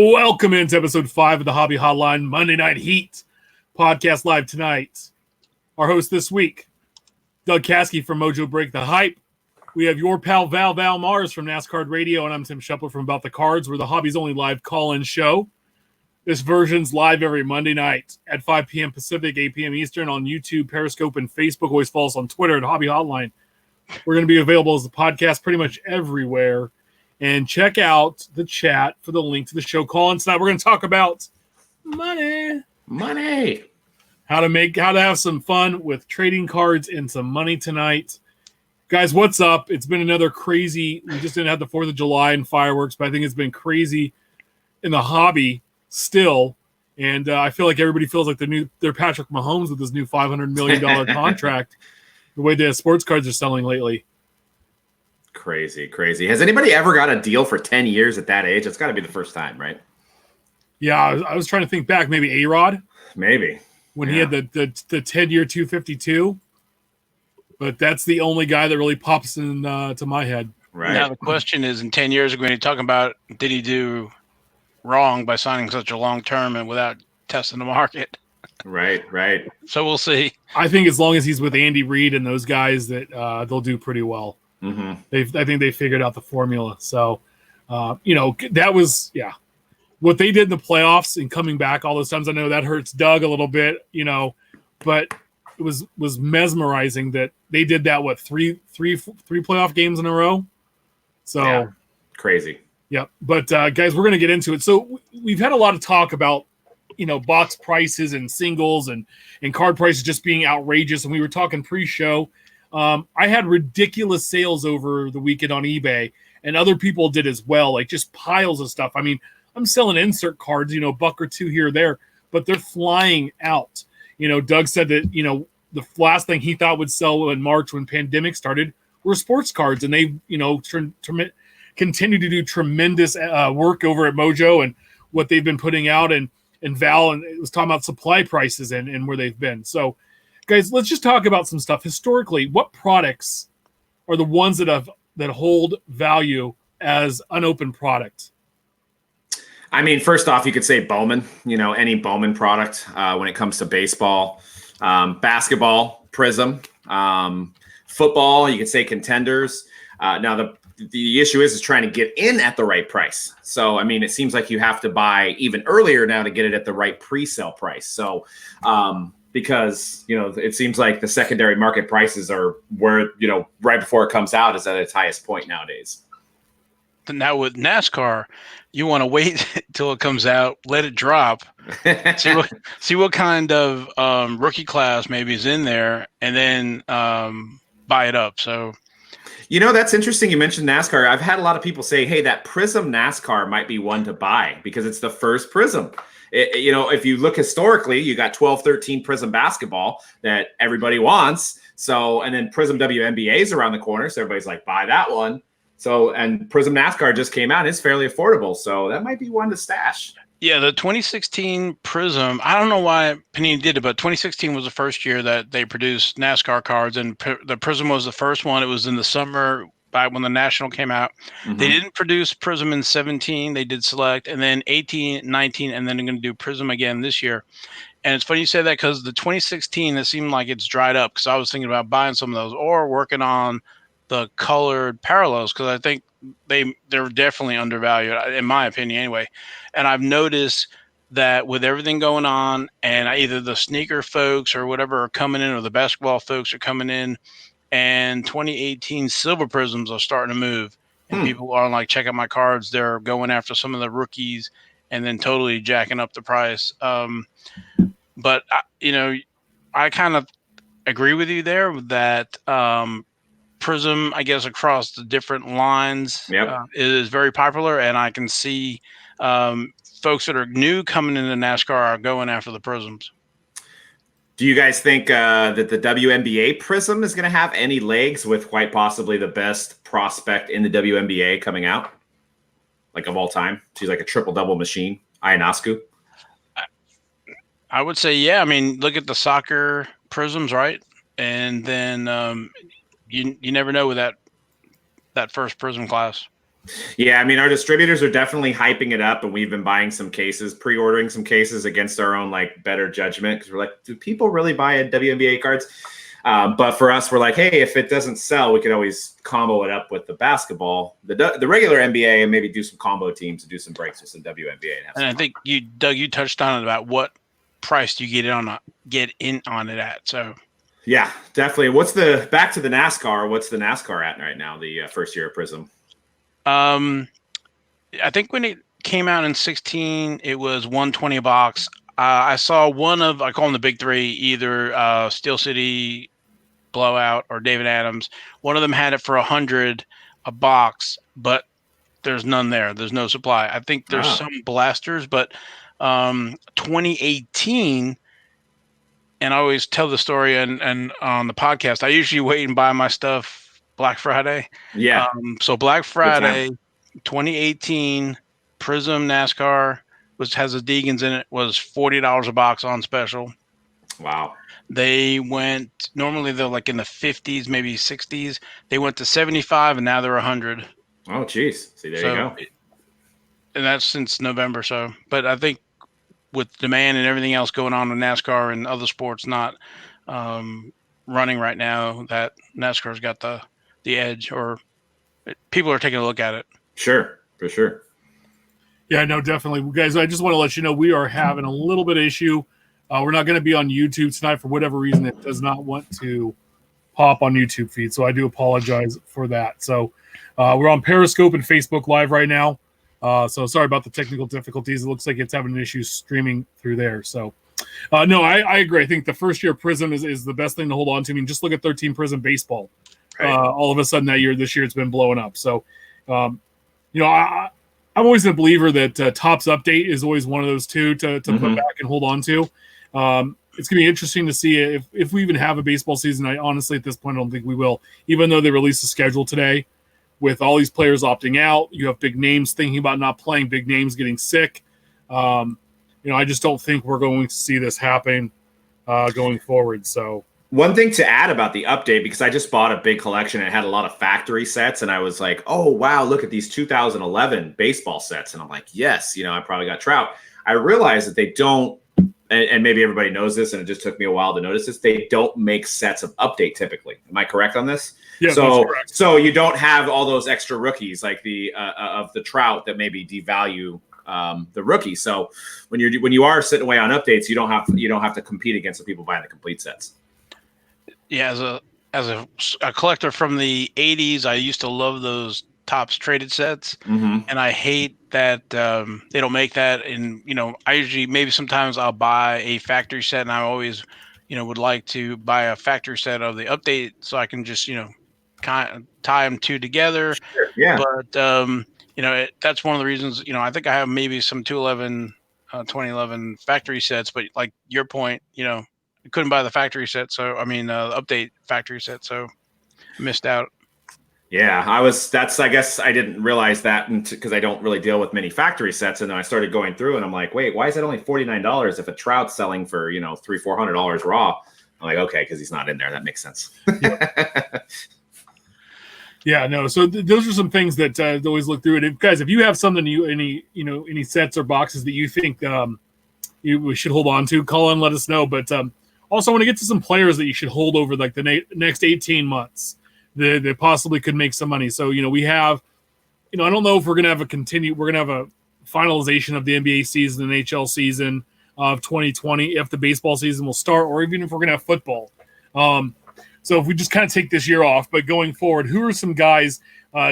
Welcome into episode 5 of the Hobby Hotline Monday Night Heat podcast live tonight. Our host this week, Doug Caskey from Mojo Break the Hype. We have your pal Val Marz from NASCAR Radio, and I'm Tim Shepler from About the Cards. We're the hobby's only live call-in show. This version's live every Monday night at 5 p.m. Pacific, 8 p.m. Eastern on YouTube, Periscope, and Facebook. Always follow us on Twitter at Hobby Hotline. We're going to be available as a podcast pretty much everywhere. And check out the chat for the link to the show call-in tonight. We're going to talk about money. How to have some fun with trading cards and some money tonight. Guys, what's up? It's been another crazy. We just didn't have the 4th of July and fireworks, but I think it's been crazy in the hobby still. And I feel like everybody feels like they're Patrick Mahomes with his new $500 million contract. The way the sports cards are selling lately. Crazy. Has anybody ever got a deal for 10 years at that age? It's got to be the first time, right? Yeah, I was trying to think back. Maybe A-Rod? Maybe. When he had the 10-year 252. But that's the only guy that really pops in to my head. Right. Now the question is, in 10 years, we're going to talk about, did he do wrong by signing such a long term and without testing the market? Right. So we'll see. I think as long as he's with Andy Reid and those guys, that they'll do pretty well. Mm-hmm. I think they figured out the formula. So, that was, what they did in the playoffs and coming back all those times. I know that hurts Doug a little bit, but it was mesmerizing that they did that. What, three playoff games in a row? So yeah. Crazy. Yep. But guys, we're going to get into it. So we've had a lot of talk about, box prices and singles and card prices just being outrageous. And we were talking pre-show. I had ridiculous sales over the weekend on eBay, and other people did as well, like just piles of stuff. I mean, I'm selling insert cards, $1 or $2 here or there, but they're flying out. Doug said that, the last thing he thought would sell in March when pandemic started were sports cards, and they, continue to do tremendous work over at Mojo and what they've been putting out. And Val and it was talking about supply prices and where they've been. So, guys, let's just talk about some stuff. Historically, what products are the ones that hold value as unopened product? I mean, first off, you could say Bowman, any Bowman product when it comes to baseball, basketball, Prism, football, you could say Contenders. Now, the issue is trying to get in at the right price. So, I mean, it seems like you have to buy even earlier now to get it at the right pre-sale price. So, because, it seems like the secondary market prices are where, right before it comes out is at its highest point nowadays. Now with NASCAR, you want to wait till it comes out, let it drop, see what kind of rookie class maybe is in there, and then buy it up. So, that's interesting. You mentioned NASCAR. I've had a lot of people say, hey, that Prism NASCAR might be one to buy because it's the first Prism. If you look historically, you got 12, 13 Prism basketball that everybody wants. So, and then Prism WNBA is around the corner. So everybody's like, buy that one. So, and Prism NASCAR just came out. It's fairly affordable. So that might be one to stash. Yeah, the 2016 Prism, I don't know why Panini did it, but 2016 was the first year that they produced NASCAR cards, and the Prism was the first one. It was in the summer back when the National came out. Mm-hmm. They didn't produce Prism in 17. They did Select, and then 18, 19, and then they're going to do Prism again this year. And it's funny you say that because the 2016, it seemed like it's dried up because I was thinking about buying some of those or working on the colored parallels because I think they're definitely undervalued, in my opinion anyway. And I've noticed that with everything going on and either the sneaker folks or whatever are coming in or the basketball folks are coming in, and 2018 silver prisms are starting to move. And people are like, check out my cards. They're going after some of the rookies and then totally jacking up the price. But, I kind of agree with you there that Prism, I guess, across the different lines is very popular. And I can see folks that are new coming into NASCAR are going after the Prisms. Do you guys think that the WNBA Prism is going to have any legs with quite possibly the best prospect in the WNBA coming out? Like of all time? She's like a triple-double machine, Ionescu. I would say, yeah. I mean, look at the soccer Prisms, right? And then you never know with that first Prism class. Yeah, I mean, our distributors are definitely hyping it up, and we've been buying some cases, pre-ordering some cases against our own like better judgment, because we're like, do people really buy WNBA cards? But for us, we're like, hey, if it doesn't sell, we could always combo it up with the basketball, the regular NBA, and maybe do some combo teams and do some breaks with some WNBA. And I think Doug, you touched on it about what price do you get in on it at. So yeah, definitely. Back to the NASCAR? What's the NASCAR at right now? The first year of Prism. I think when it came out in 16, it was $120 a box. I saw I call them the big three, either Steel City Blowout or David Adams. One of them had it for $100 a box, but there's none there. There's no supply. I think there's some blasters, but 2018, and I always tell the story and on the podcast, I usually wait and buy my stuff Black Friday. Yeah. So Black Friday 2018 Prism NASCAR, which has the Deegans in it, was $40 a box on special. Wow. They went, normally they're like in the 50s, maybe 60s. They went to 75 and now they're 100. Oh, geez. See, there you go. And that's since November. So, but I think with demand and everything else going on in NASCAR and other sports not running right now, that NASCAR's got the edge, or people are taking a look at it. Sure, for sure. Yeah, no, definitely. Guys, I just want to let you know we are having a little bit of issue. We're not going to be on YouTube tonight for whatever reason. It does not want to pop on YouTube feed, so I do apologize for that. So we're on Periscope and Facebook Live right now. So sorry about the technical difficulties. It looks like it's having an issue streaming through there. So no, I agree. I think the first year Prism is the best thing to hold on to. I mean, just look at 13 Prism baseball. Right. All of a sudden this year it's been blowing up. So, I'm always a believer that Topps Update is always one of those two to put back and hold on to. It's going to be interesting to see if we even have a baseball season. I honestly, at this point, I don't think we will, even though they released a schedule today with all these players opting out. You have big names thinking about not playing, big names getting sick. I just don't think we're going to see this happen going forward. So. One thing to add about the update, because I just bought a big collection and it had a lot of factory sets, and I was like, oh, wow, look at these 2011 baseball sets. And I'm like, yes, I probably got Trout. I realized that they don't, and maybe everybody knows this, and it just took me a while to notice this, they don't make sets of update typically. Am I correct on this? Yeah, that's correct. So you don't have all those extra rookies like of the Trout that maybe devalue the rookie. So when you are sitting away on updates, you don't have to compete against the people buying the complete sets. Yeah, as a collector from the 80s, I used to love those Topps traded sets, and I hate that they don't make that. And I usually, maybe sometimes I'll buy a factory set, and I always would like to buy a factory set of the update so I can just kind of tie them two together. Sure, yeah. But that's one of the reasons. I think I have maybe some 2011 factory sets, but like your point, couldn't buy the factory set, so update factory set, so missed out. Yeah, I guess I didn't realize that because I don't really deal with many factory sets, and then I started going through and I'm like, wait, why is it only $49 if a Trout's selling for $300-$400 raw? I'm like, okay, because he's not in there. That makes sense. Yeah, no. So those are some things that always look through it. Guys, if you have something any sets or boxes that you think we should hold on to, call in, let us know. But also, I want to get to some players that you should hold over like the next 18 months that possibly could make some money. So, we have, I don't know if we're going to have a finalization of the NBA season, the NHL season of 2020, if the baseball season will start, or even if we're going to have football. So if we just kind of take this year off, but going forward, who are some guys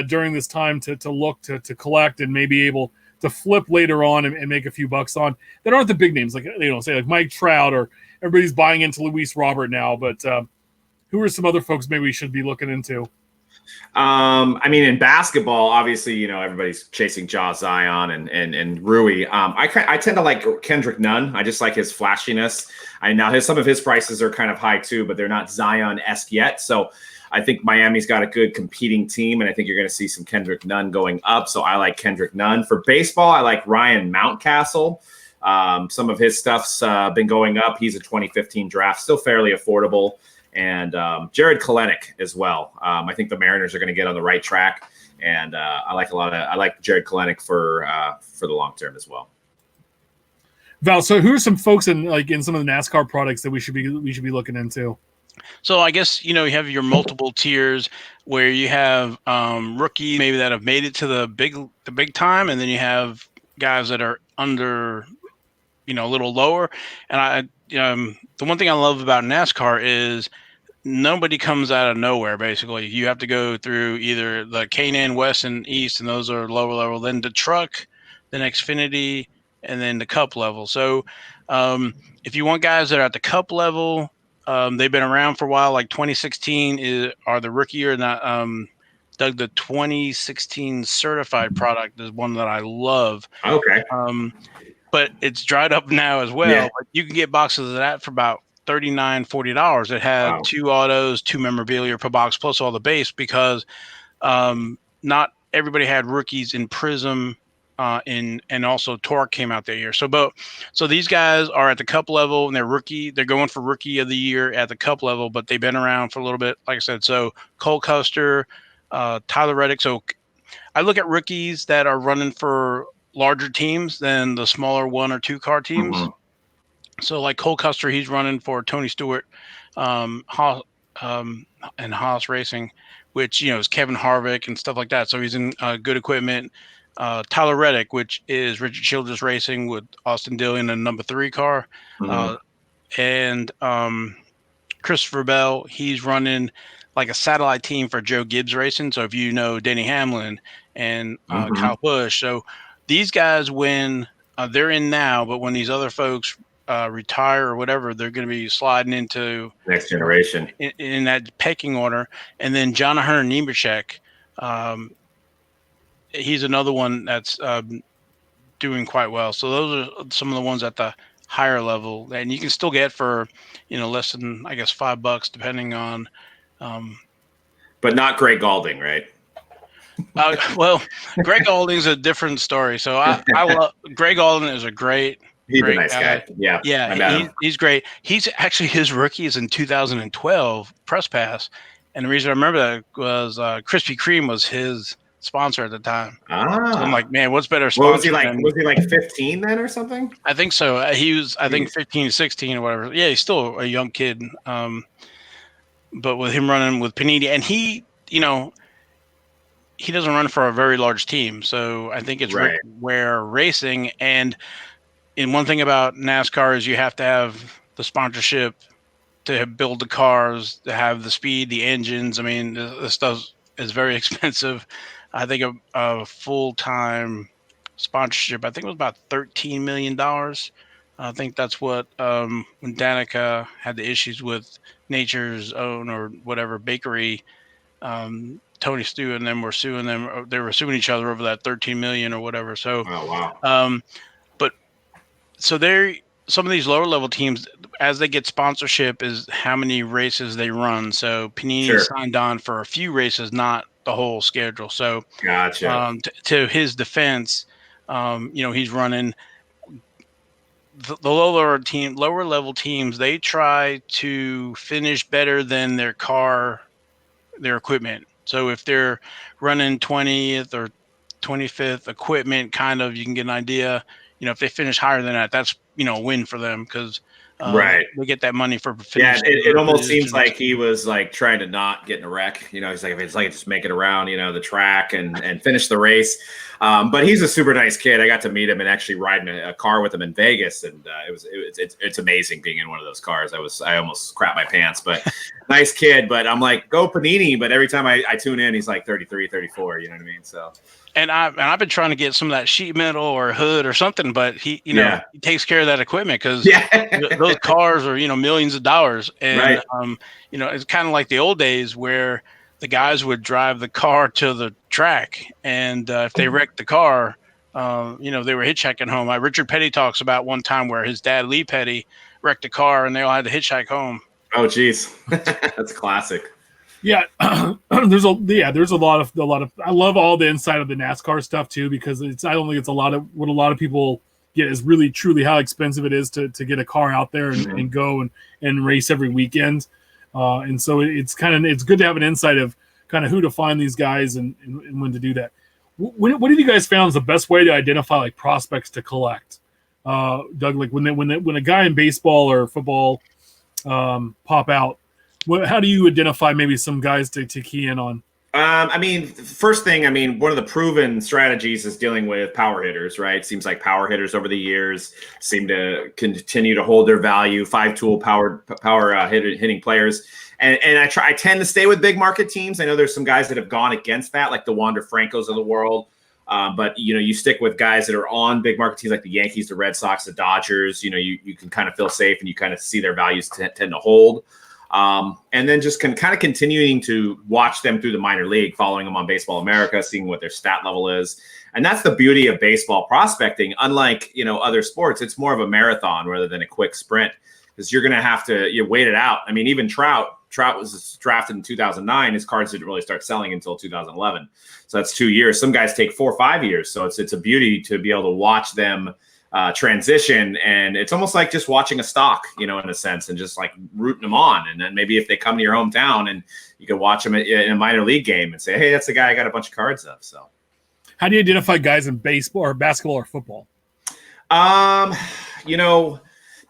during this time to look to collect and maybe able to flip later on and make a few bucks on that aren't the big names, like say like Mike Trout, or everybody's buying into Luis Robert now, but who are some other folks maybe we should be looking into? In basketball, obviously, everybody's chasing Zion and Rui. I tend to like Kendrick Nunn. I just like his flashiness. Some of his prices are kind of high too, but they're not Zion-esque yet. So I think Miami's got a good competing team, and I think you're going to see some Kendrick Nunn going up. So I like Kendrick Nunn. For baseball, I like Ryan Mountcastle. Some of his stuff's been going up. He's a 2015 draft, still fairly affordable. And Jared Kelenic as well. I think the Mariners are going to get on the right track, and I like Jared Kalenic for the long term as well. Val, so who are some folks in some of the NASCAR products that we should be looking into? So I guess, you have your multiple tiers where you have rookies maybe that have made it to the big time, and then you have guys that are under, a little lower. And the one thing I love about NASCAR is nobody comes out of nowhere. Basically, you have to go through either the K&N West and East, and those are lower level, then the Truck, then Xfinity, and then the Cup level. So if you want guys that are at the Cup level, they've been around for a while. Like 2016 are the rookie year. Not Doug, the 2016 certified product is one that I love. Okay. But it's dried up now as well. Yeah. But you can get boxes of that for about $39, $40. It had 2 autos, 2 memorabilia per box, plus all the base, because not everybody had rookies in Prism. And also Torque came out that year. So these guys are at the Cup level, and they're going for rookie of the year at the Cup level, but they've been around for a little bit. Like I said, so Cole Custer, Tyler Reddick. So I look at rookies that are running for larger teams than the smaller 1 or 2 car teams. Mm-hmm. So like Cole Custer, he's running for Tony Stewart, and Haas Racing, which, is Kevin Harvick and stuff like that. So he's in good equipment. Tyler Reddick, which is Richard Childress Racing with Austin Dillon and number 3 car. Mm-hmm. And Christopher Bell, he's running like a satellite team for Joe Gibbs Racing. So if you know Denny Hamlin and Kyle Busch. So these guys, when they're in now, but when these other folks retire or whatever, they're going to be sliding into next generation in that pecking order. And then Jonathan Nemechek, he's another one that's doing quite well. So those are some of the ones at the higher level, and you can still get for less than, I guess, $5 depending on. But not Greg Galding, right? Well, Greg Galding's a different story. So I love Greg Galding is a great. He's great a nice guy. Yeah, he's great. He's actually, his rookie is in 2012 press pass, and the reason I remember that was Krispy Kreme was his sponsor at the time. So I'm like, man, what's better sponsor? What was he like? Was he like 15 then or something? I think so. He was, I think, 15, 16 or whatever. Yeah, he's still a young kid. But with him running with Panini, and he doesn't run for a very large team. So I think it's right. Ware Racing. And one thing about NASCAR is you have to have the sponsorship to build the cars, to have the speed, the engines. I mean, this stuff is very expensive. I think a full-time sponsorship, I think it was about $13 million. I think that's what, when Danica had the issues with Nature's Own or whatever bakery, Tony Stewart and them were suing them. They were suing each other over that $13 million or whatever. So, but so some of these lower level teams, as they get sponsorship, is how many races they run. So Panini signed on for a few races, not the whole schedule. So, gotcha. To his defense, he's running the lower level teams. They try to finish better than their equipment. So if they're running 20th or 25th equipment, kind of, you can get an idea. If they finish higher than that, that's a win for them, because right, they get that money for finishing. Yeah, it almost seems like he was like trying to not get in a wreck. He's like, if it's like just make it around, the track and finish the race. But he's a super nice kid. I got to meet him and actually ride in a car with him in Vegas, and it's amazing being in one of those cars. I almost crapped my pants, but nice kid. But I'm like, go Panini. But every time I tune in, he's like 33, 34. You know what I mean? So. And I've been trying to get some of that sheet metal or hood or something, but he takes care of that equipment, because those cars are millions of dollars, and right. It's kind of like the old days where the guys would drive the car to the track, and if they wrecked the car, they were hitchhiking home. Richard Petty talks about one time where his dad Lee Petty wrecked a car, and they all had to hitchhike home. Oh, geez, that's classic. Yeah, there's a lot of. I love all the inside of the NASCAR stuff too, because I don't think it's a lot of people get is really truly how expensive it is to get a car out there and go and race every weekend, and so it's good to have an insight of kind of who to find these guys and when to do that. What have you guys found is the best way to identify like prospects to collect? Doug, like when a guy in baseball or football pop out, how do you identify maybe some guys to key in on? I mean, first thing, I mean, one of the proven strategies is dealing with power hitters, right? Seems like power hitters over the years seem to continue to hold their value. 5-tool power hitting players, and I tend to stay with big market teams. I know there's some guys that have gone against that, like the Wander Francos of the world. But you stick with guys that are on big market teams like the Yankees, the Red Sox, the Dodgers. You can kind of feel safe and you kind of see their values tend to hold. And then just kind of continuing to watch them through the minor league, following them on Baseball America, seeing what their stat level is. And that's the beauty of baseball prospecting. Unlike, other sports, it's more of a marathon rather than a quick sprint, because you're going to have to wait it out. I mean, even Trout was drafted in 2009. His cards didn't really start selling until 2011. So that's 2 years. Some guys take 4 or 5 years. So it's a beauty to be able to watch them transition, and it's almost like just watching a stock, in a sense, and just like rooting them on. And then maybe if they come to your hometown and you can watch them in a minor league game and say, hey, that's the guy I got a bunch of cards of. So how do you identify guys in baseball or basketball or football?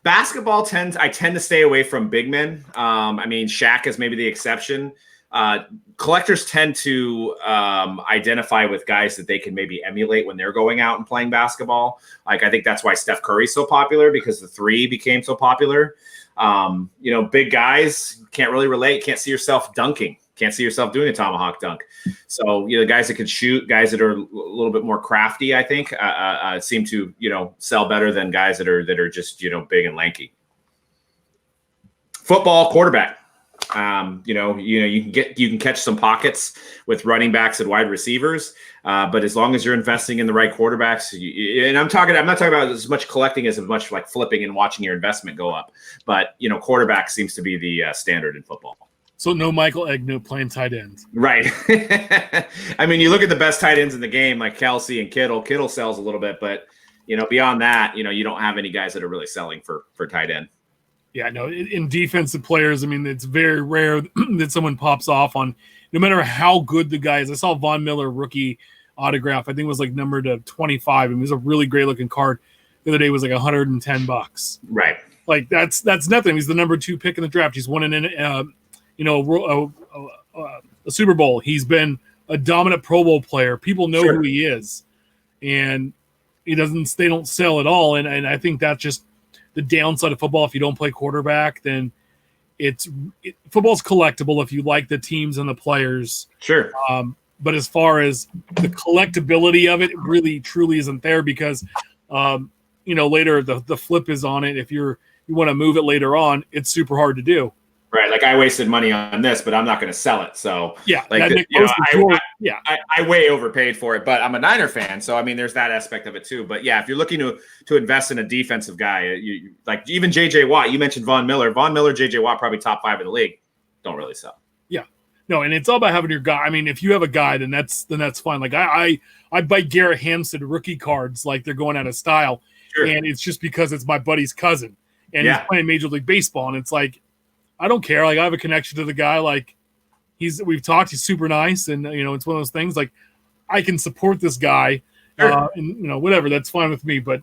Basketball I tend to stay away from big men. I mean, Shaq is maybe the exception. Collectors tend to identify with guys that they can maybe emulate when they're going out and playing basketball. Like, I think that's why Steph Curry's so popular, because the three became so popular. Big guys can't really relate. Can't see yourself dunking. Can't see yourself doing a tomahawk dunk. So, guys that can shoot, guys that are a little bit more crafty, I think, seem to, sell better than guys that are just, big and lanky. Football, quarterback. You can catch some pockets with running backs and wide receivers, but as long as you're investing in the right quarterbacks, and I'm not talking about as much collecting as much like flipping and watching your investment go up. But quarterback seems to be the standard in football. So no Michael Egnew playing tight ends, right? I mean, you look at the best tight ends in the game, like Kelsey and Kittle. Kittle sells a little bit, but beyond that, you don't have any guys that are really selling for tight end. Yeah, no, in defensive players, I mean, it's very rare that someone pops off on, no matter how good the guy is. I saw Von Miller rookie autograph. I think it was like numbered to 25. It was a really great looking card. The other day was like $110. Right. Like that's nothing. He's the number 2 pick in the draft. He's won a Super Bowl. He's been a dominant Pro Bowl player. People know who he is, and they don't sell at all. And I think that's just the downside of football. If you don't play quarterback, then football's collectible if you like the teams and the players. Sure. But as far as the collectability of it, really truly isn't there, because later the flip is on it. If you want to move it later on, it's super hard to do. Right, like I wasted money on this, but I'm not going to sell it. So yeah, like I way overpaid for it. But I'm a Niner fan, so I mean, there's that aspect of it too. But yeah, if you're looking to invest in a defensive guy, you like even J.J. Watt. You mentioned Von Miller, J.J. Watt, probably top 5 in the league. Don't really sell. Yeah, no, and it's all about having your guy. I mean, if you have a guy, then that's fine. Like I buy Garrett Hampson rookie cards like they're going out of style, and it's just because it's my buddy's cousin and he's playing Major League Baseball, and it's like, I don't care. Like, I have a connection to the guy. Like, we've talked. He's super nice, and it's one of those things. Like, I can support this guy, and whatever. That's fine with me. But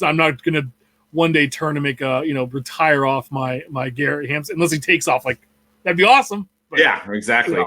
I'm not gonna one day turn to make a retire off my Garrett Hampson unless he takes off. Like, that'd be awesome. But, yeah, exactly.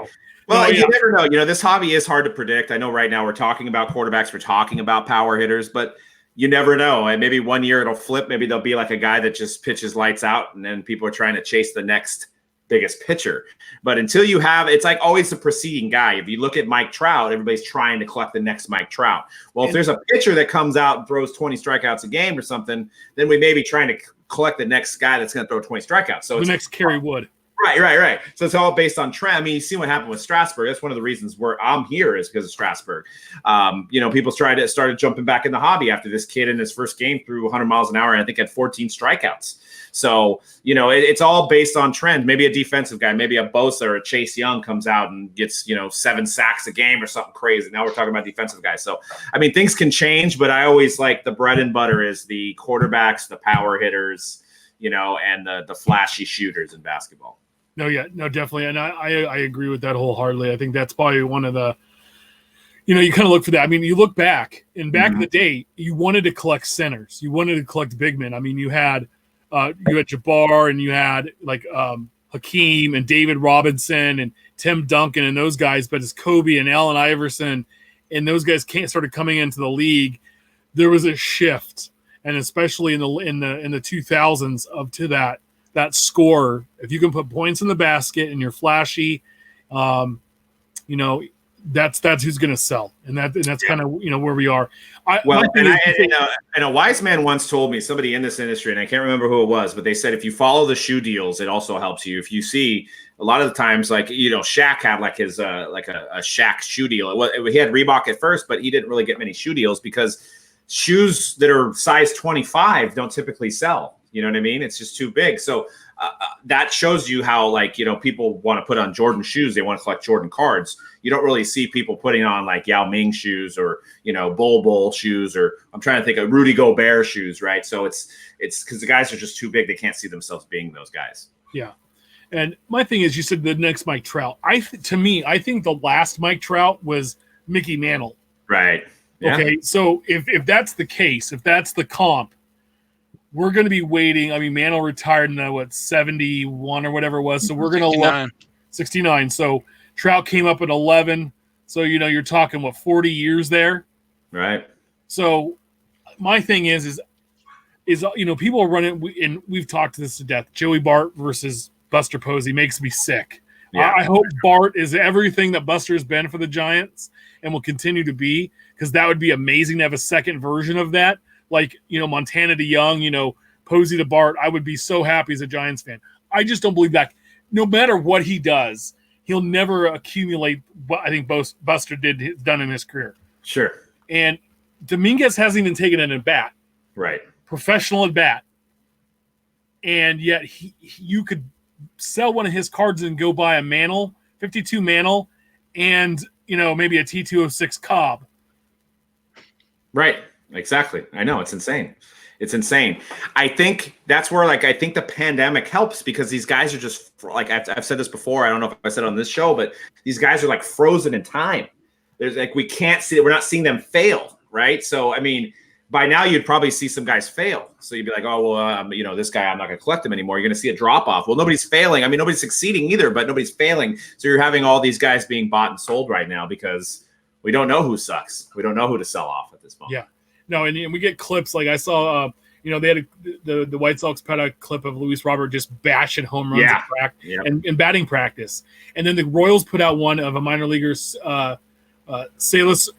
Well, you never know. This hobby is hard to predict. I know right now we're talking about quarterbacks, we're talking about power hitters, but you never know. And maybe one year it'll flip. Maybe there'll be like a guy that just pitches lights out, and then people are trying to chase the next biggest pitcher. But until you have, it's like always the preceding guy. If you look at Mike Trout, everybody's trying to collect the next Mike Trout. Well, if there's a pitcher that comes out and throws 20 strikeouts a game or something, then we may be trying to collect the next guy that's going to throw 20 strikeouts. So the next Kerry Wood. Right. So it's all based on trend. I mean, you see what happened with Strasburg. That's one of the reasons where I'm here is because of Strasburg. People started jumping back in the hobby after this kid in his first game threw 100 miles an hour and I think had 14 strikeouts. So, it's all based on trend. Maybe a defensive guy, maybe a Bosa or a Chase Young comes out and gets, 7 sacks a game or something crazy. Now we're talking about defensive guys. So, I mean, things can change, but I always like the bread and butter is the quarterbacks, the power hitters, and the flashy shooters in basketball. No, yeah, no, definitely. And I agree with that wholeheartedly. I think that's probably one of the, you kind of look for that. I mean, you look back, and back in the day, you wanted to collect centers. You wanted to collect big men. I mean, you had Jabbar, and you had like Hakeem and David Robinson and Tim Duncan and those guys. But as Kobe and Allen Iverson and those guys started coming into the league, there was a shift, and especially in the 2000s up to that score. If you can put points in the basket and you're flashy, that's who's going to sell, and that's kind of where we are. And a wise man once told me, somebody in this industry, and I can't remember who it was, but they said if you follow the shoe deals, it also helps you. If you see a lot of the times, like Shaq had like his like a Shaq shoe deal. He had Reebok at first, but he didn't really get many shoe deals because shoes that are size 25 don't typically sell. You know what I mean? It's just too big. So that shows you how, like, people want to put on Jordan shoes. They want to collect Jordan cards. You don't really see people putting on like Yao Ming shoes or, Bol shoes, or I'm trying to think of Rudy Gobert shoes. Right. So it's because the guys are just too big. They can't see themselves being those guys. Yeah. And my thing is, you said the next Mike Trout. I think the last Mike Trout was Mickey Mantle. Right. Yeah. Okay. So if that's the case, if that's the comp, we're going to be waiting. I mean, Mantle retired in 71 or whatever it was. So we're going to 69. So Trout came up at 11. So, you're talking 40 years there. Right. So my thing is people are running, and we've talked this to death. Joey Bart versus Buster Posey makes me sick. Yeah. I hope Bart is everything that Buster has been for the Giants and will continue to be, because that would be amazing to have a second version of that. Like, Montana to Young, Posey to Bart. I would be so happy as a Giants fan. I just don't believe that. No matter what he does, he'll never accumulate what I think Buster done in his career. Sure. And Dominguez hasn't even taken an at-bat. Right. Professional at-bat. And yet you could sell one of his cards and go buy a Mantle, 52 Mantle, and, maybe a T206 Cobb. Right. Exactly. I know. It's insane. It's insane. I think that's where, I think the pandemic helps, because these guys are just like, I've said this before. I don't know if I said it on this show, but these guys are like frozen in time. There's we can't see, we're not seeing them fail. Right. So, I mean, by now you'd probably see some guys fail. So you'd be like, oh, well, this guy, I'm not going to collect him anymore. You're going to see a drop off. Well, nobody's failing. I mean, nobody's succeeding either, but nobody's failing. So you're having all these guys being bought and sold right now because we don't know who sucks. We don't know who to sell off at this moment. Yeah. No, and we get clips like I saw. They had the White Sox put a clip of Luis Robert just bashing home runs in batting practice, and then the Royals put out one of a minor leaguer, Salas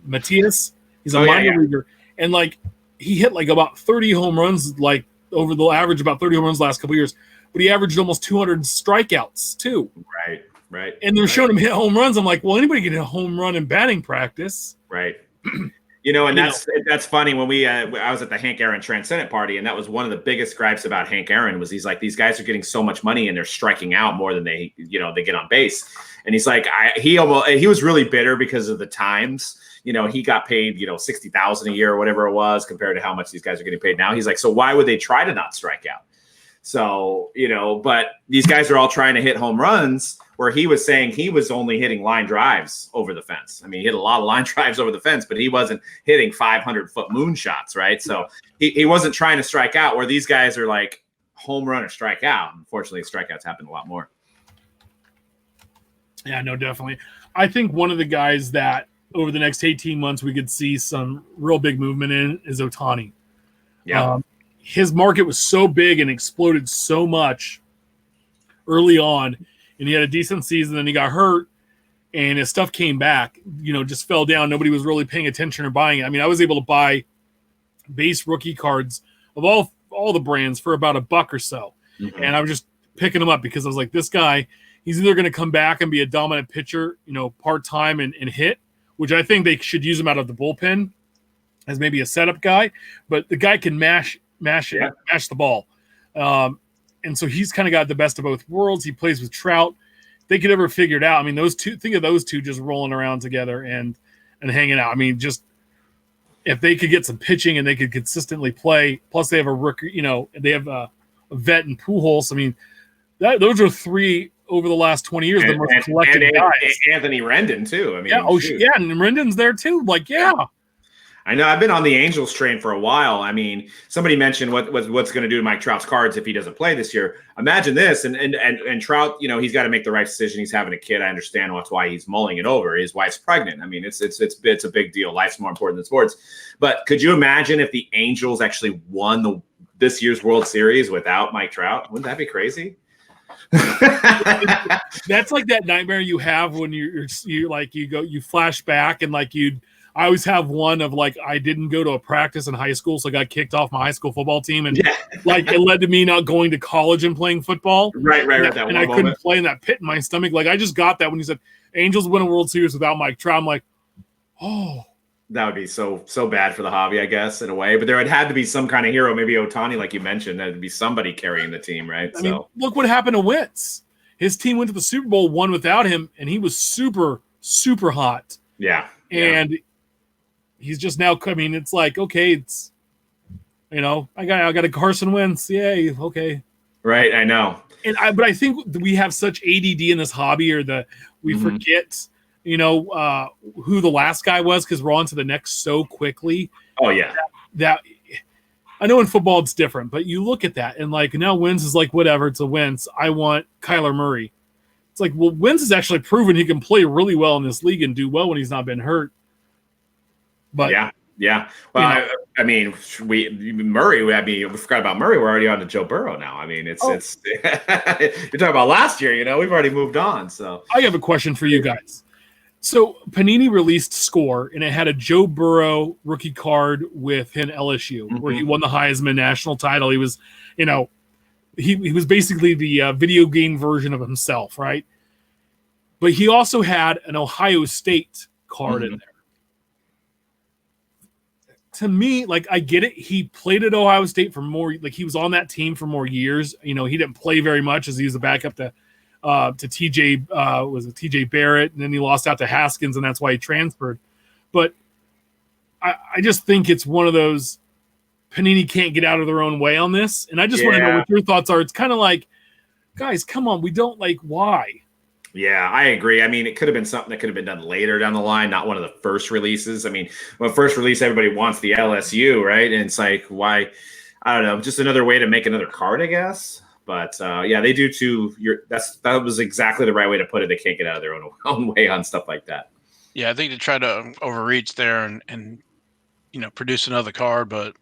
Matias. He's a minor leaguer, and he hit about 30 home runs, over the average about 30 home runs the last couple of years, but he averaged almost 200 strikeouts too. Right. And they're showing him hit home runs. I'm like, well, anybody can hit a home run in batting practice, right? And that's funny. When I was at the Hank Aaron Transcendent party, and that was one of the biggest gripes about Hank Aaron was these guys are getting so much money and they're striking out more than they get on base. And he's like, he was really bitter because of the times. He got paid, $60,000 a year or whatever it was compared to how much these guys are getting paid now. He's like, so why would they try to not strike out? So, but these guys are all trying to hit home runs, where he was saying he was only hitting line drives over the fence. I mean, he hit a lot of line drives over the fence, but he wasn't hitting 500-foot moonshots, right? So he wasn't trying to strike out, where these guys are like home run or strike out. Unfortunately, strikeouts happen a lot more. Yeah, no, definitely. I think one of the guys that over the next 18 months we could see some real big movement in is Ohtani. Yeah. His market was so big and exploded so much early on, and he had a decent season, then he got hurt, and his stuff came back, just fell down. Nobody was really paying attention or buying it. I mean, I was able to buy base rookie cards of all the brands for about $1 or so. Mm-hmm. And I was just picking them up because I was like, this guy, he's either going to come back and be a dominant pitcher, part-time and hit, which I think they should use him out of the bullpen as maybe a setup guy, but the guy can mash the ball. And so he's kind of got the best of both worlds. He plays with Trout. They could ever figure it out. I mean, think of those two just rolling around together and hanging out. I mean, just if they could get some pitching and they could consistently play, plus they have a rookie, they have a vet in Pujols. I mean, Those are 3 over the last 20 years, the most collected guys. Anthony Herndon too. I mean, and Rendon's there too. Like, yeah. I know. I've been on the Angels train for a while. I mean, somebody mentioned what's going to do to Mike Trout's cards if he doesn't play this year. Imagine this, and Trout, he's got to make the right decision. He's having a kid. I understand that's why he's mulling it over. His wife's pregnant. I mean, it's a big deal. Life's more important than sports. But could you imagine if the Angels actually won this year's World Series without Mike Trout? Wouldn't that be crazy? That's like that nightmare you have when you flash back and I always have one of I didn't go to a practice in high school, so I got kicked off my high school football team, and it led to me not going to college and playing football. Right. And I couldn't play in that pit in my stomach. I just got that when you said Angels win a World Series without Mike Trout. I'm like, oh, that would be so bad for the hobby, I guess, in a way. But there had to be some kind of hero, maybe Ohtani, like you mentioned. There'd be somebody carrying the team, right? I mean, look what happened to Wentz. His team went to the Super Bowl, won without him, and he was super, super hot. Yeah. And he's just now coming. It's like, okay, it's I got a Carson Wentz. Yay, okay. Right, I know. But I think we have such ADD in this hobby, we forget, who the last guy was because we're on to the next so quickly. Oh yeah. That I know in football it's different, but you look at that and now Wentz is whatever, it's a Wentz. I want Kyler Murray. It's like, well, Wentz has actually proven he can play really well in this league and do well when he's not been hurt. But yeah. Well, I mean, we forgot about Murray. We're already on to Joe Burrow now. I mean, it's you're talking about last year. We've already moved on. So I have a question for you guys. So Panini released Score, and it had a Joe Burrow rookie card with him LSU, where he won the Heisman national title. He was, he was basically the video game version of himself, right? But he also had an Ohio State card in there. To me, I get it. He played at Ohio State for more, he was on that team for more years. He didn't play very much as he was a backup to TJ Barrett, and then he lost out to Haskins, and that's why he transferred. But I just think it's one of those Panini can't get out of their own way on this. And I just want to know what your thoughts are. It's kind of like, guys, come on, we don't why? Yeah, I agree. I mean, it could have been something that could have been done later down the line, not one of the first releases. I mean, when first release, everybody wants the LSU, right? And it's like, why? I don't know, just another way to make another card, I guess. But they do too. That was exactly the right way to put it. They can't get out of their own way on stuff like that. Yeah, I think they try to overreach there and produce another card, but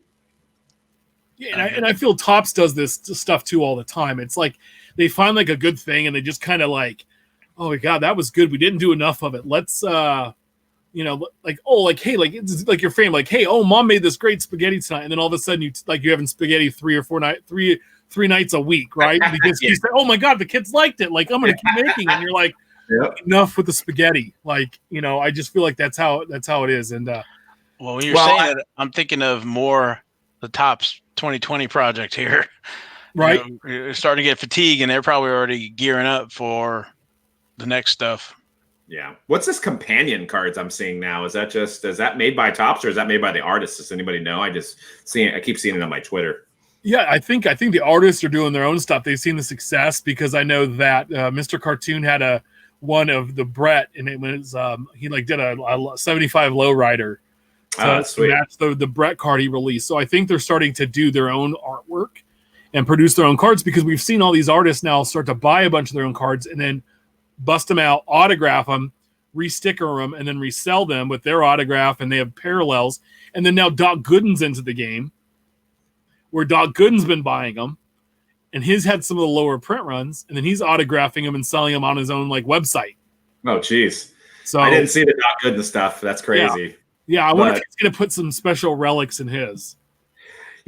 and I feel Topps does this stuff too all the time. It's like they find a good thing and they just kind of oh my God, that was good. We didn't do enough of it. Let's, hey, it's like your fame, hey, mom made this great spaghetti tonight. And then all of a sudden you're having spaghetti three nights a week, right? Because you say, oh my God, the kids liked it. I'm going to keep making it. And you're like, enough with the spaghetti. I just feel like that's how it is. And, well, when you're saying that, I'm thinking of more the Topps 2020 project here. Right. You're starting to get fatigue and they're probably already gearing up for the next stuff. Yeah. What's this companion cards I'm seeing now? Is that made by Topps or is that made by the artists? Does anybody know? I keep seeing it on my Twitter. Yeah, I think the artists are doing their own stuff. They've seen the success because I know that Mr. Cartoon had one of the Brett, and it was he did a 75 lowrider. So that's sweet. That's the Brett card he released. So I think they're starting to do their own artwork and produce their own cards because we've seen all these artists now start to buy a bunch of their own cards and then bust them out, autograph them, re-sticker them, and then resell them with their autograph, and they have parallels. And then now Doc Gooden's into the game, where Doc Gooden's been buying them, and his had some of the lower print runs, and then he's autographing them and selling them on his own website. Oh, geez. So I didn't see the Doc Gooden stuff. That's crazy. Yeah, I wonder if he's going to put some special relics in his.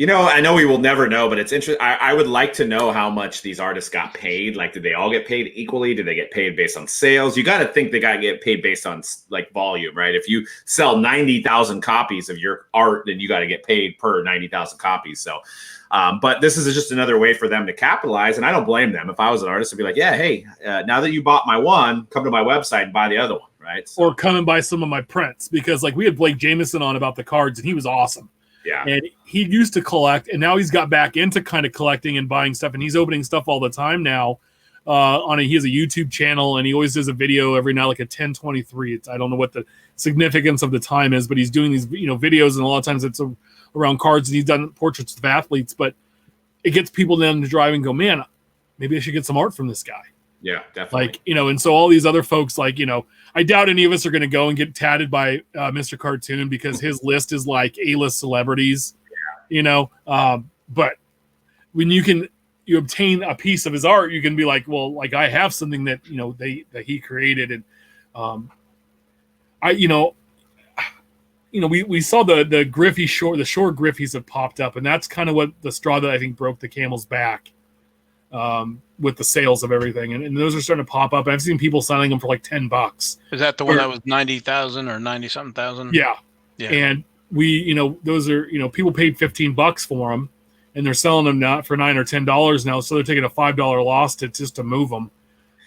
I know we will never know, but it's interesting. I would like to know how much these artists got paid. Did they all get paid equally? Did they get paid based on sales? You got to think they got to get paid based on volume, right? If you sell 90,000 copies of your art, then you got to get paid per 90,000 copies. So, but this is just another way for them to capitalize, and I don't blame them. If I was an artist, I'd be like, yeah, hey, now that you bought my one, come to my website and buy the other one, right? So, or come and buy some of my prints, because we had Blake Jameson on about the cards, and he was awesome. Yeah. And he used to collect, and now he's got back into kind of collecting and buying stuff, and he's opening stuff all the time now he has a YouTube channel, and he always does a video every night, like a 10:23. I don't know what the significance of the time is, but he's doing these videos, and a lot of times it's around cards, and he's done portraits of athletes, but it gets people then to drive and go, man, maybe I should get some art from this guy. Yeah, definitely. Like, and so all these other folks, like, I doubt any of us are going to go and get tatted by Mr. Cartoon, because his list is like A-list celebrities, but when you obtain a piece of his art, you can be like, well, like, I have something that, that he created. And we saw the Griffey the short Griffies have popped up, and that's kind of what the straw that I think broke the camel's back. With the sales of everything, and those are starting to pop up. I've seen people selling them for like $10. Is that the one that was 90,000 or 90-something thousand? Yeah. And we, those are, people paid $15 for them, and they're selling them not for $9 or $10 now. So they're taking a $5 loss to move them.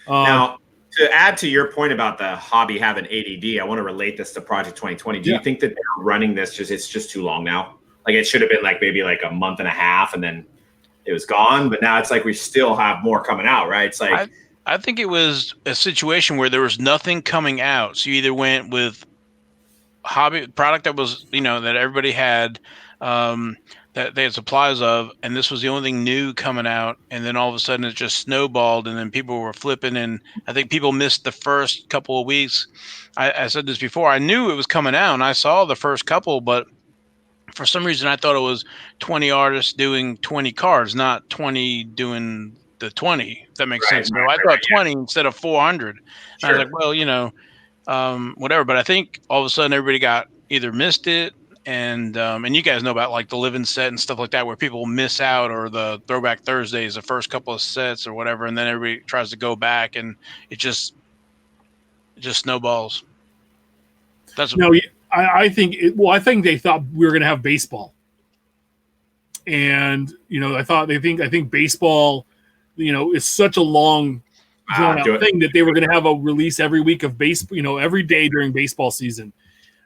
Now, to add to your point about the hobby having ADD, I want to relate this to Project 2020. Do you think that they're running this it's just too long now? Like, it should have been like maybe like a month and a half, and then it was gone, but now it's like we still have more coming out, right? It's like I think it was a situation where there was nothing coming out, so you either went with hobby product that was that everybody had, that they had supplies of, and this was the only thing new coming out, and then all of a sudden it just snowballed, and then people were flipping, and I think people missed the first couple of weeks. I said this before, I knew it was coming out, and I saw the first couple, but for some reason, I thought it was 20 artists doing 20 cards, not 20 doing the 20. If that makes sense. So I thought 20 instead of 400. Sure. And I was like, well, whatever. But I think all of a sudden everybody got either missed it, and you guys know about like the living set and stuff like that, where people miss out, or the Throwback Thursdays, the first couple of sets or whatever, and then everybody tries to go back, and it just snowballs. I think they thought we were going to have baseball, and I think baseball, is such a long drawn out thing that they were going to have a release every week of baseball, every day during baseball season,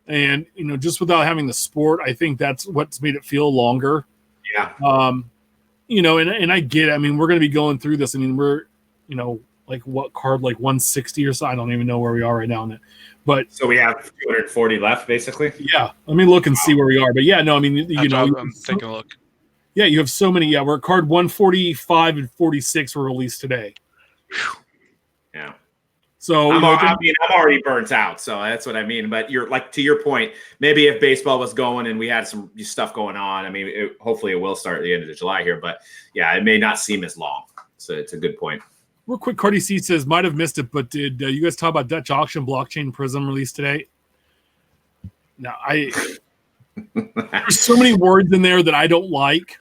and just without having the sport, I think that's what's made it feel longer. Yeah. And I get it. I mean, we're going to be going through this. I mean, we're like what card, like 160 or so. I don't even know where we are right now in it. But so we have 240 left, basically. Yeah, let me look and see where we are. But yeah, no, I mean, I'm taking a look. Yeah, you have so many. Yeah, we're at card 145 and 46 were released today. Yeah. So I'm already burnt out. So that's what I mean. But you're like, to your point, maybe if baseball was going and we had some stuff going on, I mean, hopefully it will start at the end of July here. But yeah, it may not seem as long. So it's a good point. Real quick, Cardi C says, might have missed it, but did you guys talk about Dutch Auction Blockchain Prism release today? No, there's so many words in there that I don't like.